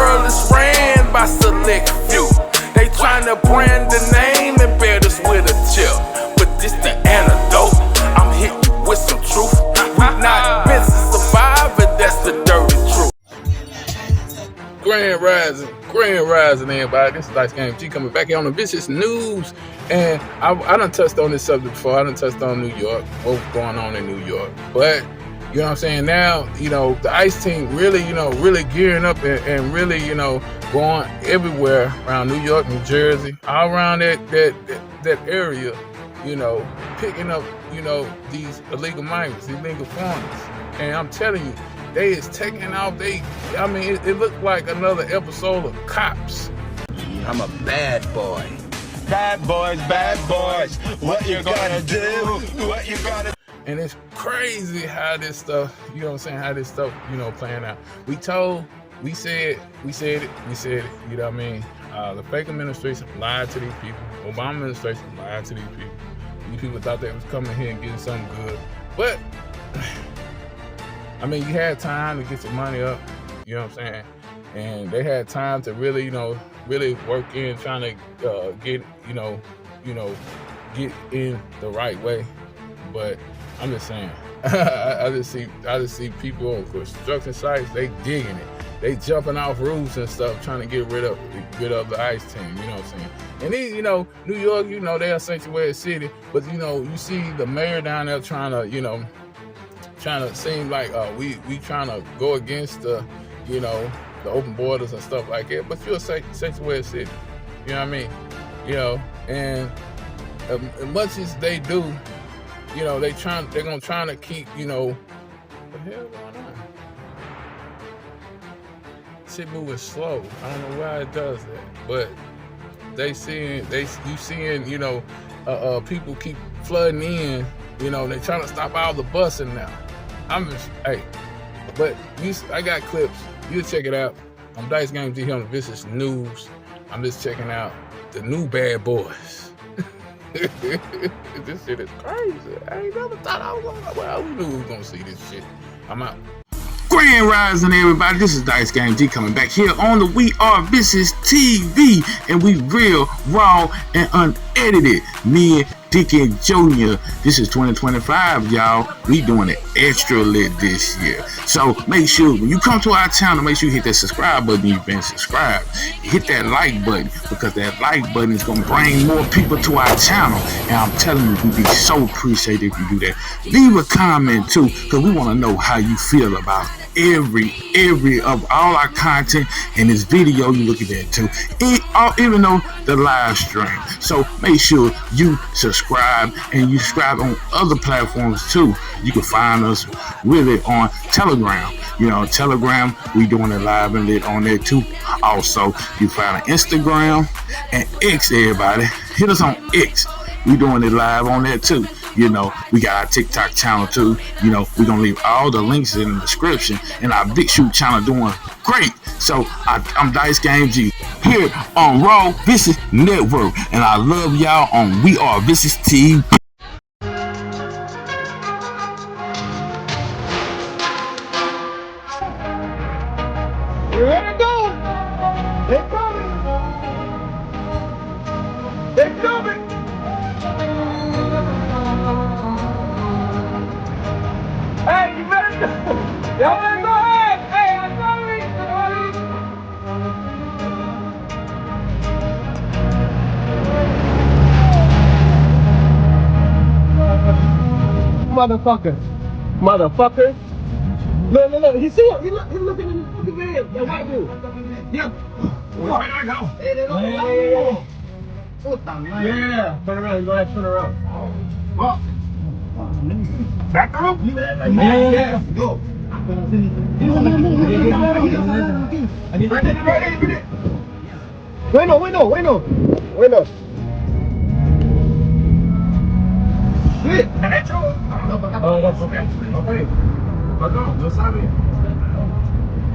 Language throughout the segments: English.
world is ran by select few. They tryna brand the name and bear us with a chip. But this the antidote, I'm hitting you with some truth. We not meant to survive, but that's the dirty truth. Grand Rising, everybody. This is Dice Game G coming back here on the Vicious News. And I done touched on this subject before. I done touched on New York, what's going on in New York. But, you know what I'm saying, now, the ICE team really, really gearing up and really, going everywhere around New York, New Jersey, all around that area, picking up, these illegal migrants, illegal foreigners. And I'm telling you, they is taking off. It looked like another episode of Cops. I'm a bad boy. Bad boys. What you gonna do? What you gonna do? And it's crazy how this stuff, how this stuff, playing out. We said it, you know what I mean? The fake administration lied to these people. Obama administration lied to these people. These people thought they was coming here and getting something good. But you had time to get your money up, you know what I'm saying? And they had time to really, really work in trying to get in the right way. But I'm just saying, I just see people on construction sites, they digging it. They jumping off roofs and stuff, trying to get rid of the ICE team, you know what I'm saying? And these, New York, they are a sanctuary city, but you see the mayor down there trying to seem like we trying to go against the open borders and stuff like that. But you're a sanctuary city, you know what I mean? And as much as they do, they're gonna try to keep, what the hell going on? Shit moving slow. I don't know why it does that, but you seeing, people keep flooding in. They trying to stop all the busing now. But I got clips. You check it out. I'm Dice Game G here on the Vicious News. I'm just checking out the new bad boys. This shit is crazy. I ain't never thought I was gonna. We knew we was gonna see this shit. I'm out. Grand Rising, everybody. This is Dice Game G coming back here on the We Are VishusTv, and we real, raw, and unedited. Me and Dickie Jr. This is 2025, y'all. We doing it extra lit this year. So make sure when you come to our channel, make sure you hit that subscribe button if you've been subscribed. Hit that like button, because that like button is gonna bring more people to our channel. And I'm telling you, we'd be so appreciated if you do that. Leave a comment too, because we want to know how you feel about every of all our content. And this video, you look at that too, even though the live stream. So make sure you subscribe, and you subscribe on other platforms too. You can find us really on Telegram. Telegram, we doing it live and lit on there too. Also, you find Instagram and X. Everybody, hit us on X. We doing it live on there too. We got our TikTok channel too. We're gonna leave all the links in the description. And our Big Shoot channel doing great. So I'm Dice Game G here on Raw Vicious Network, and I love y'all on We Are VishusTv. Here we go. They're coming. They're coming. Hey, you better go. Y'all better go ahead. Hey, I'm sorry. Motherfucker. Look. He see him. He looking in the fucking van. Yeah, what do? Yeah. Where I go? Hey, they go. Yeah. Turn around. Go ahead. Turn around. Well. Back up. Yeah. Go. Wait, no. Shit. Oh, that's okay. Okay. Perdón, lo sabe.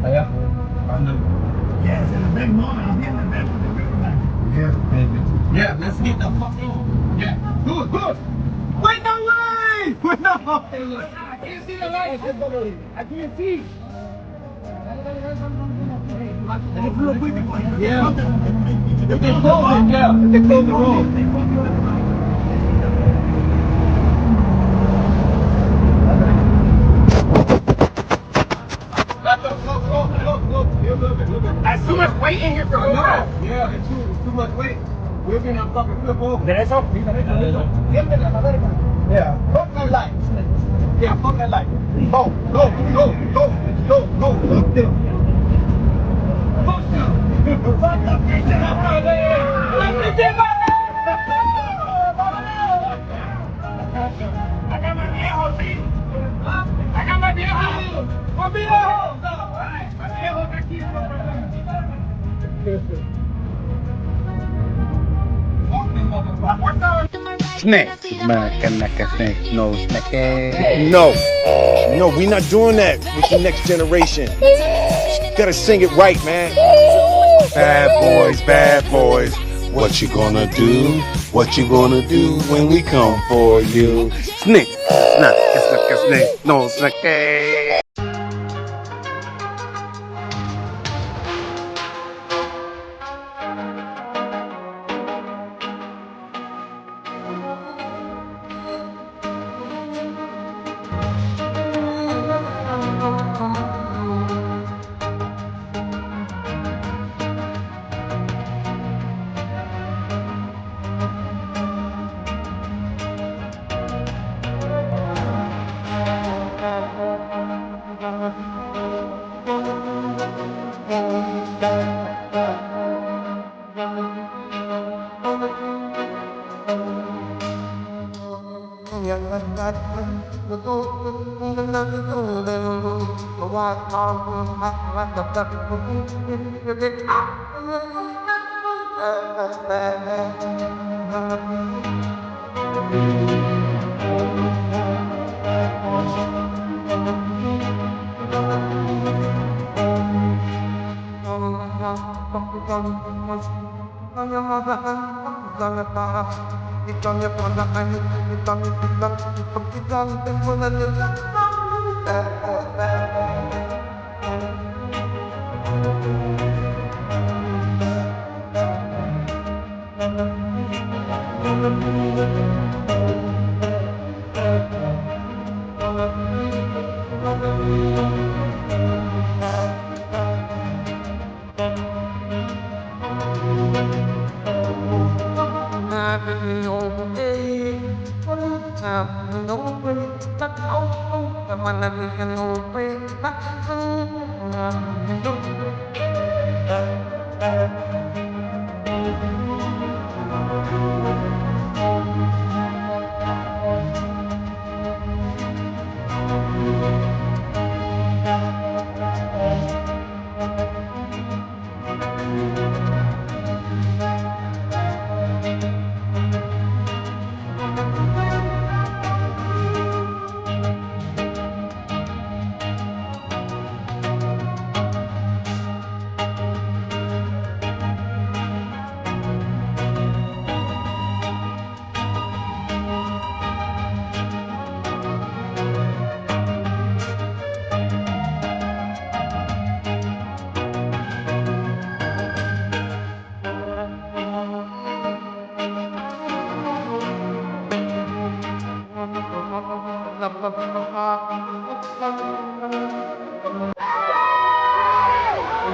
Allá. Yes, in the big moment. He's in the big one. Yeah, let's get the fuck on. Yeah. Good. Wait, no way! I can't see the light. I can't see. Yeah. If they close it, yeah. If they close the road. That's too much weight in here for a car. Yeah, it's too much weight. We're gonna fucking flip over. Derecho? Yeah, fuck that light. Yeah, fuck that light. Go, go, go, go, go, go, fuck them. Fuck them. Fuck them. I got my viejo, see? I got my viejo. My viejo. My viejo aquí. Snake. Snake. No, snake. No, we're not doing that with the next generation. Gotta sing it right, man. Bad boys, what you gonna do? What you gonna do when we come for you? Snake, snake, no snake.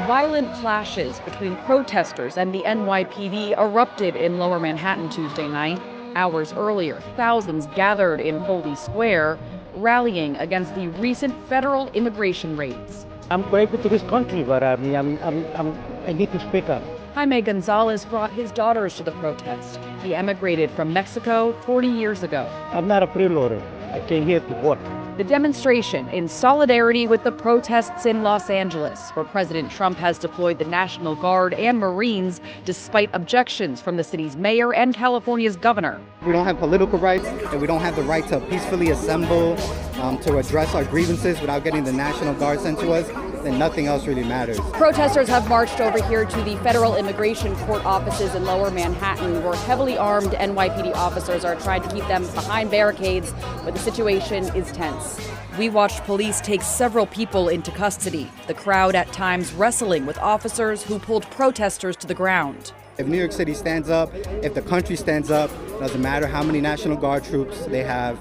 Violent clashes between protesters and the NYPD erupted in Lower Manhattan Tuesday night. Hours earlier, thousands gathered in Holy Square, rallying against the recent federal immigration raids. I'm grateful to this country, but I need to speak up. Jaime Gonzalez brought his daughters to the protest. He emigrated from Mexico 40 years ago. I'm not a freeloader. I came here to work. The demonstration in solidarity with the protests in Los Angeles, where President Trump has deployed the National Guard and Marines despite objections from the city's mayor and California's governor. We don't have political rights, and we don't have the right to peacefully assemble to address our grievances without getting the National Guard sent to us, then nothing else really matters. Protesters have marched over here to the federal immigration court offices in Lower Manhattan, where heavily armed NYPD officers are trying to keep them behind barricades, but the situation is tense. we watched police take several people into custody, the crowd at times wrestling with officers who pulled protesters to the ground. If New York City stands up, if the country stands up, doesn't matter how many National Guard troops they have,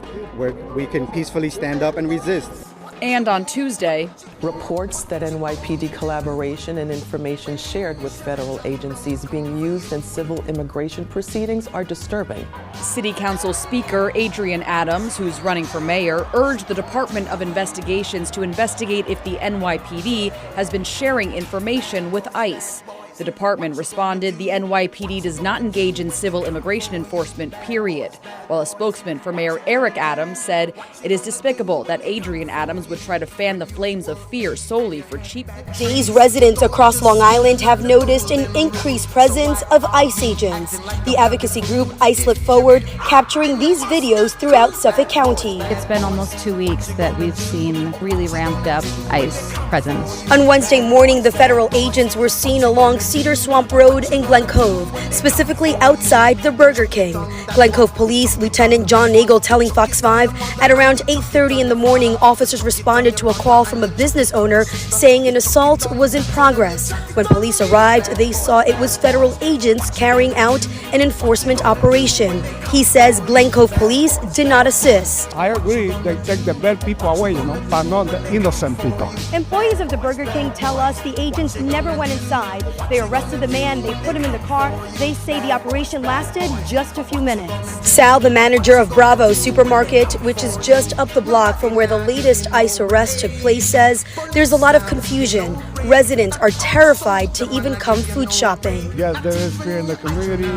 we can peacefully stand up and resist. And on Tuesday, reports that NYPD collaboration and information shared with federal agencies being used in civil immigration proceedings are disturbing. City Council Speaker Adrian Adams, who's running for mayor, urged the Department of Investigations to investigate if the NYPD has been sharing information with ICE. The department responded the NYPD does not engage in civil immigration enforcement, period. While a spokesman for Mayor Eric Adams said it is despicable that Adrian Adams would try to fan the flames of fear solely for cheap. These residents across Long Island have noticed an increased presence of ICE agents. The advocacy group ICE Lift Forward capturing these videos throughout Suffolk County. It's been almost 2 weeks that we've seen really ramped up ICE presence. On Wednesday morning, the federal agents were seen along Cedar Swamp Road in Glen Cove, specifically outside the Burger King. Glen Cove Police Lieutenant John Nagel telling Fox 5 at around 8:30 in the morning, officers responded to a call from a business owner saying an assault was in progress. When police arrived, they saw it was federal agents carrying out an enforcement operation. He says Glen Cove Police did not assist. I agree, they take the bad people away, but not the innocent people. Employees of the Burger King tell us the agents never went inside. They arrested the man, they put him in the car. They say the operation lasted just a few minutes. Sal, the manager of Bravo Supermarket, which is just up the block from where the latest ICE arrest took place, says there's a lot of confusion. Residents are terrified to even come food shopping. Yes, there is fear in the community.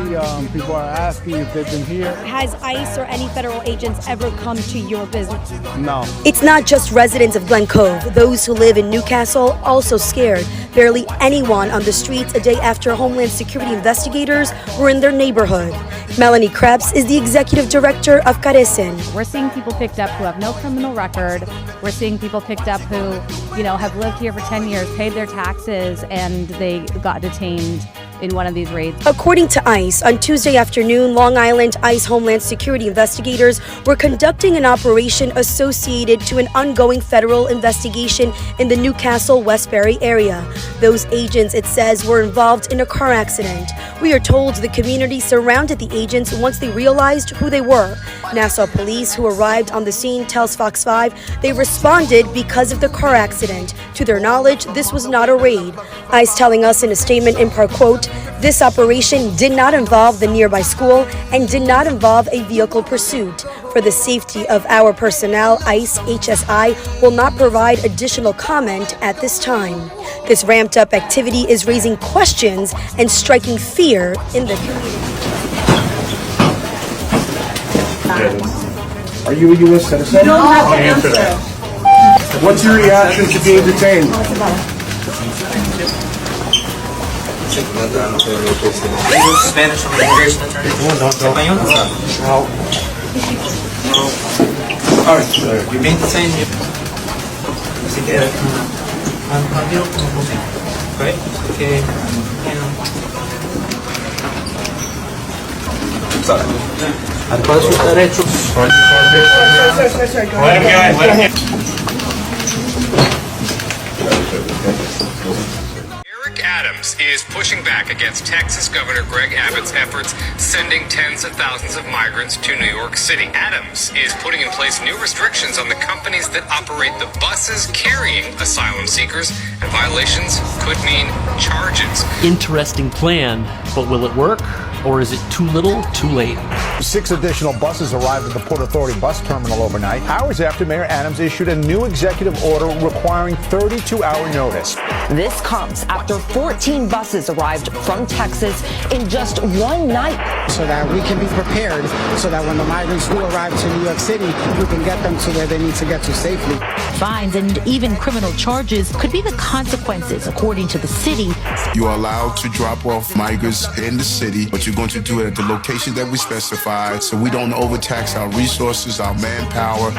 People are asking if they've been here. Has ICE or any federal agents ever come to your business? No. It's not just residents of Glen Cove. Those who live in Newcastle also scared. Barely anyone on the streets a day after Homeland Security investigators were in their neighborhood. Melanie Krebs is the executive director of Carecen. We're seeing people picked up who have no criminal record. We're seeing people picked up who, have lived here for 10 years, paid their taxes, and they got detained in one of these raids. According to ICE, on Tuesday afternoon, Long Island ICE Homeland Security investigators were conducting an operation associated to an ongoing federal investigation in the Newcastle Westbury area. Those agents, it says, were involved in a car accident. We are told the community surrounded the agents once they realized who they were. Nassau police, who arrived on the scene, tells Fox 5 they responded because of the car accident. To their knowledge, this was not a raid. ICE telling us in a statement in part, quote, this operation did not involve the nearby school and did not involve a vehicle pursuit. For the safety of our personnel, ICE HSI will not provide additional comment at this time. This ramped up activity is raising questions and striking fear in the community. Are you a U.S. citizen? You don't have to answer that. What's your reaction to being detained? Spanish from the immigration attorney? No. All right, you're being detained. Así que, right? Okay. Sorry. ¿Cuáles son sus derechos? Eric Adams is pushing back against Texas Governor Greg Abbott's efforts sending tens of thousands of migrants to New York City. Adams is putting in place new restrictions on the companies that operate the buses carrying asylum seekers, and violations could mean charges. Interesting plan, but will it work? Or is it too little, too late? 6 additional buses arrived at the Port Authority bus terminal overnight, hours after Mayor Adams issued a new executive order requiring 32-hour notice. This comes after 14 buses arrived from Texas in just one night. So that we can be prepared, so that when the migrants do arrive to New York City, we can get them to where they need to get to safely. Fines and even criminal charges could be the consequences, according to the city. You are allowed to drop off migrants in the city, but you're going to do it at the location that we specify, so we don't overtax our resources, our manpower.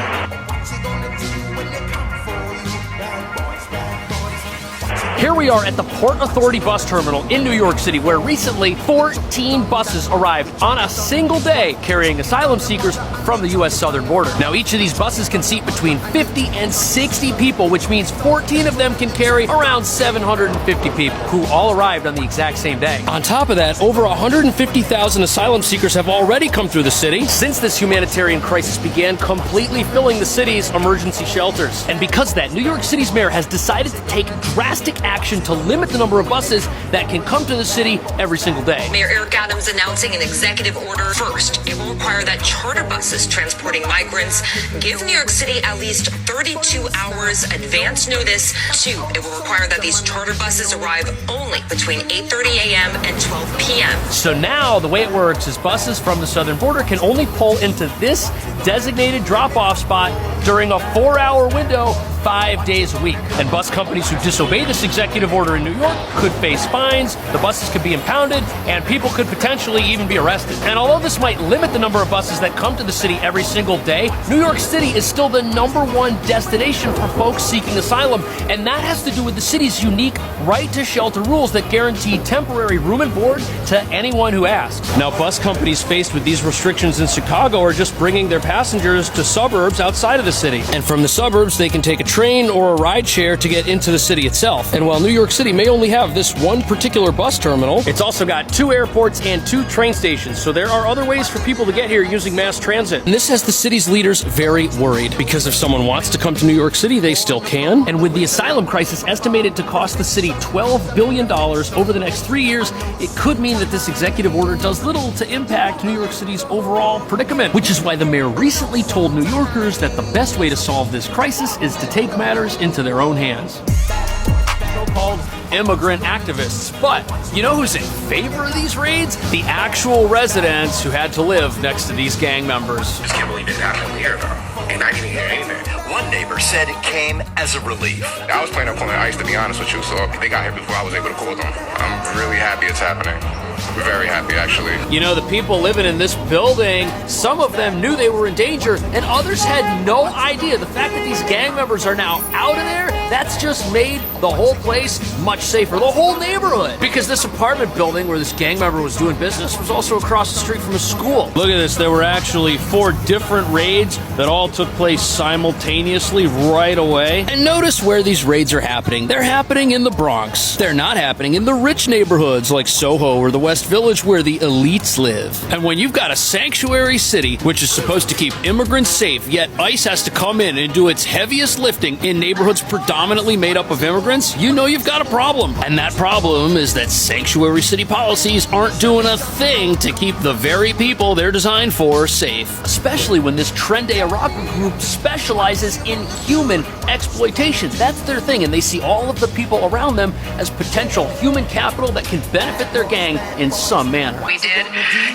Here we are at the Port Authority bus terminal in New York City, where recently 14 buses arrived on a single day carrying asylum seekers from the U.S. southern border. Now, each of these buses can seat between 50 and 60 people, which means 14 of them can carry around 750 people, who all arrived on the exact same day. On top of that, over 150,000 asylum seekers have already come through the city since this humanitarian crisis began, completely filling the city's emergency shelters. And because of that, New York City's mayor has decided to take drastic action to limit the number of buses that can come to the city every single day. Mayor Eric Adams announcing an executive order. First, it will require that charter buses transporting migrants give New York City at least 32 hours advance notice. Two, it will require that these charter buses arrive only between 8:30 a.m. and 12 p.m. So now the way it works is buses from the southern border can only pull into this designated drop-off spot during a 4-hour window 5 days a week. And bus companies who disobey this executive order in New York could face fines, the buses could be impounded, and people could potentially even be arrested. And although this might limit the number of buses that come to the city every single day, New York City is still the #1 destination for folks seeking asylum, and that has to do with the city's unique right to shelter rules that guarantee temporary room and board to anyone who asks. Now, bus companies faced with these restrictions in Chicago are just bringing their passengers to suburbs outside of the city. And from the suburbs, they can take a train or a ride share to get into the city itself. And while New York City may only have this one particular bus terminal, it's also got 2 airports and 2 train stations, so there are other ways for people to get here using mass transit. And this has the city's leaders very worried, because if someone wants to come to New York City, they still can. And with the asylum crisis estimated to cost the city $12 billion over the next 3 years, it could mean that this executive order does little to impact New York City's overall predicament, which is why the mayor recently told New Yorkers that the best way to solve this crisis is to take matters into their own hands. So-called immigrant activists. But you know who's in favor of these raids? The actual residents who had to live next to these gang members. I just can't believe it happened a year ago, and I didn't hear anything. One neighbor said it came as a relief. I was planning on calling ICE, to be honest with you, so they got here before I was able to call them. I'm really happy it's happening. We're very happy, actually. You know, the people living in this building, some of them knew they were in danger, and others had no idea. The fact that these gang members are now out of there, that's just made the whole place much safer. The whole neighborhood. Because this apartment building where this gang member was doing business was also across the street from a school. Look at this. There were actually 4 different raids that all took place simultaneously right away. And notice where these raids are happening. They're happening in the Bronx. They're not happening in the rich neighborhoods like Soho or the West Village where the elites live. And when you've got a sanctuary city, which is supposed to keep immigrants safe, yet ICE has to come in and do its heaviest lifting in neighborhoods predominantly made up of immigrants, you know you've got a problem. And that problem is that sanctuary city policies aren't doing a thing to keep the very people they're designed for safe. Especially when this Trendy Araka group specializes in human exploitation. That's their thing, and they see all of the people around them as potential human capital that can benefit their gang in some manner. We did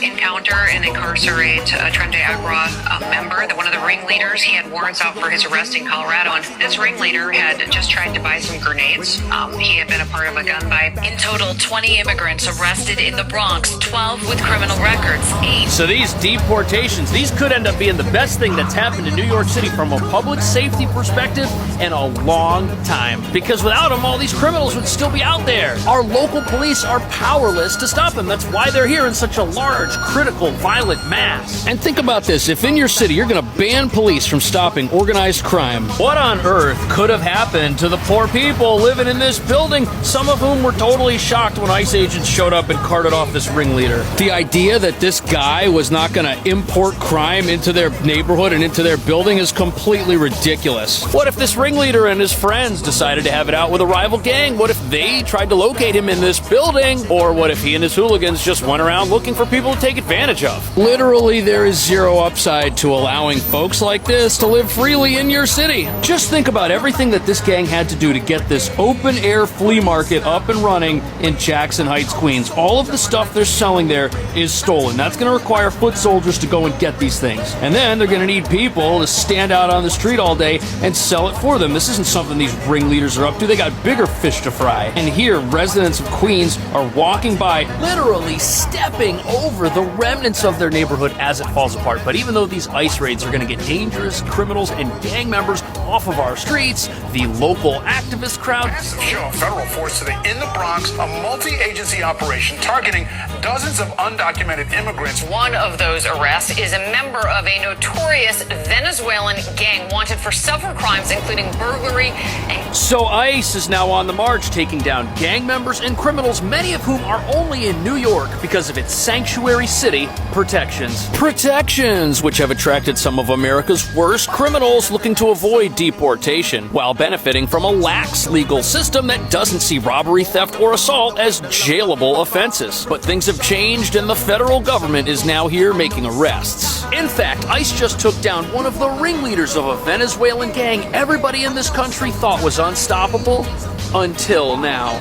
encounter and incarcerate a Trendy Agua member, one of the ringleaders. He had warrants out for his arrest in Colorado, and this ringleader had just tried to buy some grenades. He had been a part of a gun buy. In total, 20 immigrants arrested in the Bronx, 12 with criminal records, 8. So these deportations, these could end up being the best thing that's happened in New York City from a public safety perspective in a long time. Because without them, all these criminals would still be out there. Our local police are powerless to stop them. That's why they're here in such a large, critical, violent mass. And think about this. If in your city you're going to ban police from stopping organized crime, what on earth could have happened to the poor people living in this building, some of whom were totally shocked when ICE agents showed up and carted off this ringleader? The idea that this guy was not going to import crime into their neighborhood and into their building is completely ridiculous. What if this ringleader and his friends decided to have it out with a rival gang? What if they tried to locate him in this building? Or what if he and his hooligans just went around looking for people to take advantage of? Literally, there is zero upside to allowing folks like this to live freely in your city. Just think about everything that this gang had to do to get this open-air flea market up and running in Jackson Heights, Queens. All of the stuff they're selling there is stolen. That's going to require foot soldiers to go and get these things. And then they're going to need people to stand out on the street all day and sell it for them. This isn't something these ringleaders are up to. They got bigger fish to fry. And here, residents of Queens are walking by, literally stepping over the remnants of their neighborhood as it falls apart. But even though these ICE raids are going to get dangerous criminals and gang members off of our streets, the local activist crowd. Massive show of federal force today in the Bronx, a multi-agency operation targeting dozens of undocumented immigrants. One of those arrests is a member of a notorious Venezuelan gang wanted for several crimes, including burglary and... So ICE is now on the march, taking down gang members and criminals, many of whom are only in New York because of its sanctuary city protections. Protections, which have attracted some of America's worst criminals looking to avoid deportation, while benefiting from a lax legal system that doesn't see robbery, theft, or assault as jailable offenses. But things have changed, and the federal government is now here making arrests. In fact, ICE just took down one of the ringleaders of a Venezuelan gang everybody in this country thought was unstoppable until now.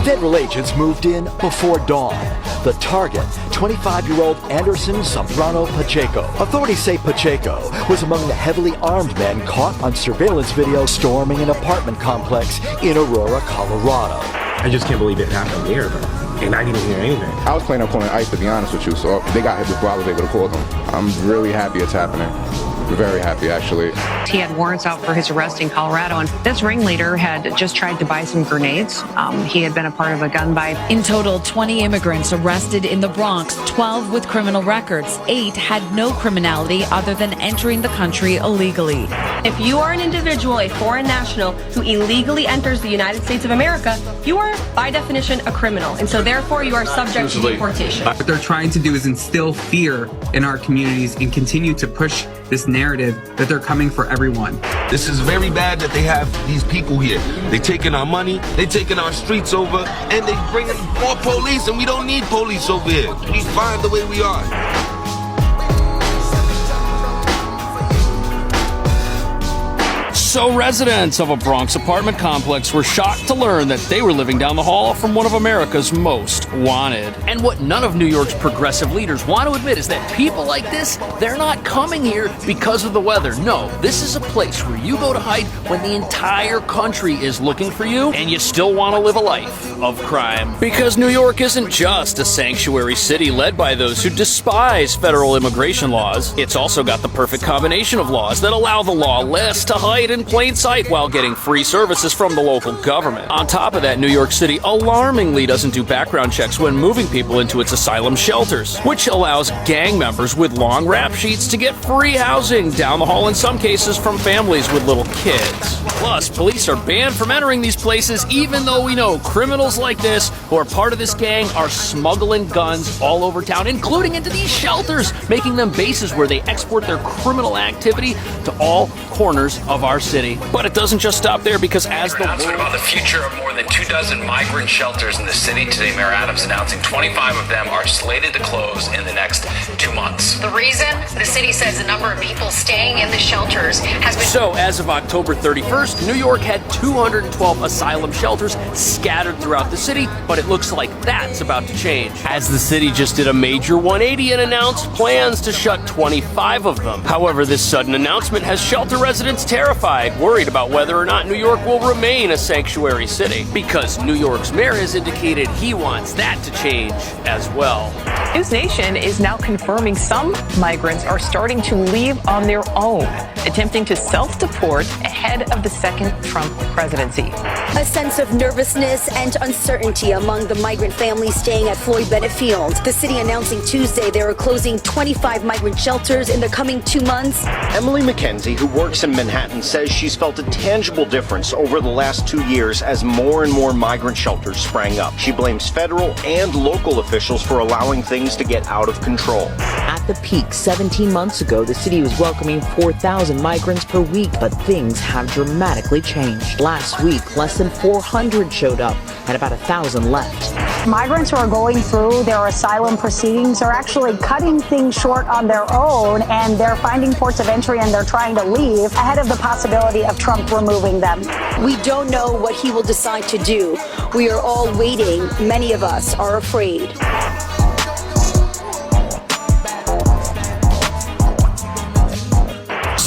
Federal agents moved in before dawn. The target, 25-year-old Anderson Zambrano Pacheco. Authorities say Pacheco was among the heavily armed men caught on surveillance video storming an apartment complex in Aurora, Colorado. I just can't believe it happened here, though. And I didn't hear anything. I was planning on calling ICE, to be honest with you, so they got here before I was able to call them. I'm really happy it's happening. Very happy, actually. He had warrants out for his arrest in Colorado, and this ringleader had just tried to buy some grenades. He had been a part of a gun buy. In total, 20 immigrants arrested in the Bronx, 12 with criminal records. 8 had no criminality other than entering the country illegally. If you are an individual, a foreign national, who illegally enters the United States of America, you are, by definition, a criminal. And so, therefore, you are subject to deportation. What they're trying to do is instill fear in our communities and continue to push this narrative that they're coming for everyone. This is very bad that they have these people here. They taking our money, they taking our streets over, and they bringing more police, and we don't need police over here. We fine the way we are. So residents of a Bronx apartment complex were shocked to learn that they were living down the hall from one of America's most wanted. And what none of New York's progressive leaders want to admit is that people like this, they're not coming here because of the weather. No, this is a place where you go to hide when the entire country is looking for you and you still want to live a life of crime. Because New York isn't just a sanctuary city led by those who despise federal immigration laws. It's also got the perfect combination of laws that allow the lawless to hide in plain sight while getting free services from the local government. On top of that, New York City alarmingly doesn't do background checks when moving people into its asylum shelters, which allows gang members with long rap sheets to get free housing down the hall in some cases from families with little kids. Plus, police are banned from entering these places even though we know criminals like this who are part of this gang are smuggling guns all over town, including into these shelters, making them bases where they export their criminal activity to all corners of our city. But it doesn't just stop there, because as the announcement about the future of more than 24 migrant shelters in the city today, Mayor Adams announcing 25 of them are slated to close in the next 2 months. The reason? The city says the number of people staying in the shelters has been... So, as of October 31st, New York had 212 asylum shelters scattered throughout the city, but it looks like that's about to change, as the city just did a major 180 and announced plans to shut 25 of them. However, this sudden announcement has shelter residents terrified, worried about whether or not New York will remain a sanctuary city, because New York's mayor has indicated he wants that to change as well. News Nation is now confirming some migrants are starting to leave on their own, attempting to self-deport ahead of the second Trump presidency. A sense of nervousness and uncertainty among the migrant families staying at Floyd Bennett Field. The city announcing Tuesday they are closing 25 migrant shelters in the coming 2 months. Emily McKenzie, who works in Manhattan, says she's felt a tangible difference over the last 2 years as more and more migrant shelters sprang up. She blames federal and local officials for allowing things to get out of control. At the peak 17 months ago, the city was welcoming 4,000 migrants per week, but things have dramatically changed. Last week, less than 400 showed up and about 1,000 left. Migrants who are going through their asylum proceedings are actually cutting things short on their own, and they're finding ports of entry and they're trying to leave ahead of the possibility of Trump removing them. We don't know what he will decide to do. We are all waiting. Many of us are afraid.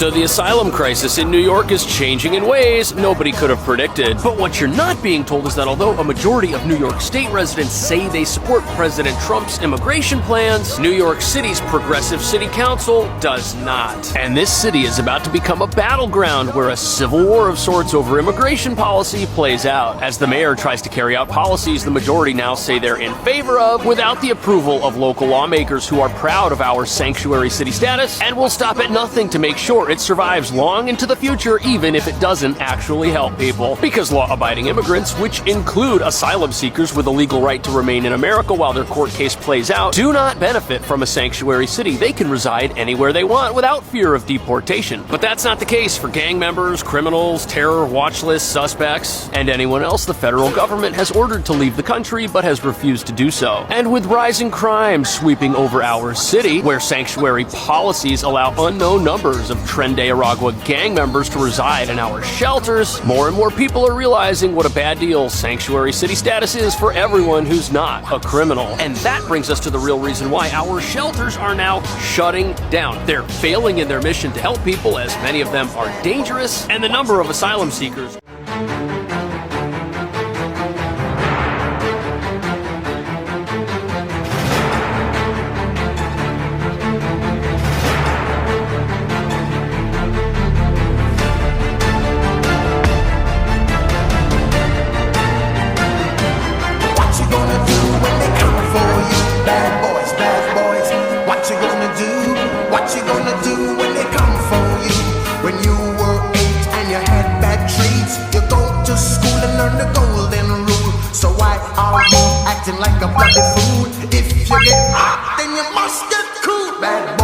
So the asylum crisis in New York is changing in ways nobody could have predicted. But what you're not being told is that although a majority of New York State residents say they support President Trump's immigration plans, New York City's progressive city council does not. And this city is about to become a battleground where a civil war of sorts over immigration policy plays out, as the mayor tries to carry out policies the majority now say they're in favor of without the approval of local lawmakers who are proud of our sanctuary city status and will stop at nothing to make sure it survives long into the future, even if it doesn't actually help people. Because law-abiding immigrants, which include asylum seekers with a legal right to remain in America while their court case plays out, do not benefit from a sanctuary city. They can reside anywhere they want without fear of deportation. But that's not the case for gang members, criminals, terror watch list suspects, and anyone else the federal government has ordered to leave the country but has refused to do so. And with rising crime sweeping over our city, where sanctuary policies allow unknown numbers of Tren de Aragua gang members to reside in our shelters, more and more people are realizing what a bad deal sanctuary city status is for everyone who's not a criminal. And that brings us to the real reason why our shelters are now shutting down. They're failing in their mission to help people, as many of them are dangerous, and the number of asylum seekers like a bloody fool. If you get hot, then you must get cool, bad boy.